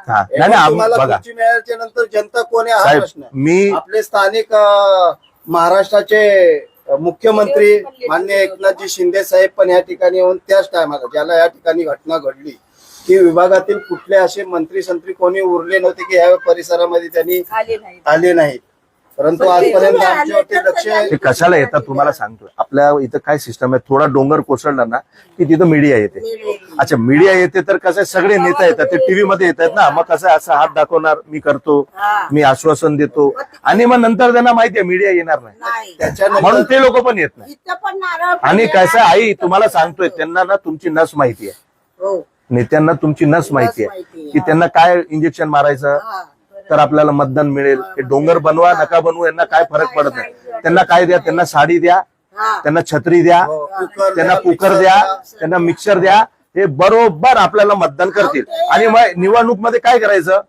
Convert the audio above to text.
नाही तुम्हाला बघा खुर्ची मिळाल्याच्या नंतर जनता कोण आहे हा साहेब, प्रश्न आहे. मी आपले स्थानिक महाराष्ट्राचे मुख्यमंत्री माननीय एकनाथजी शिंदे साहेब पण या ठिकाणी येऊन त्याच टायमाला ज्याला या ठिकाणी घटना घडली की विभागातील कुठले असे मंत्री संत्री कोणी उरले नव्हते की या परिसरामध्ये त्यांनी आले नाहीत, परंतु आजपर्यंत आमच्यावरती लक्ष ते कशाला येतात तुम्हाला सांगतो. आपल्या इथं काय सिस्टम आहे, थोडा डोंगर कोसळला ना की तिथं मीडिया येते. अच्छा, मीडिया येते तर कसं आहे, सगळे नेता येतात, ते टीव्ही मध्ये येतात ना, मग कसं आहे, असं हात दाखवणार, मी करतो, मी आश्वासन देतो, आणि मग नंतर त्यांना माहिती आहे मीडिया येणार नाही, म्हणून ते लोक पण येत नाही. आणि कसं आहे, आई तुम्हाला सांगतोय, त्यांना ना तुमची नस माहिती आहे, नेत्यांना तुमची नस माहिती आहे की त्यांना काय इंजेक्शन मारायचं तर आपल्याला मतदान मिळेल. हे डोंगर बनवा नका बनवू यांना काय फरक पडत नाही. त्यांना काय द्या, त्यांना साडी द्या, त्यांना छत्री द्या, त्यांना कुकर द्या, त्यांना मिक्सर द्या, हे बरोबर आपल्याला मतदान करतील. आणि मग निवडणूक मध्ये काय करायचं,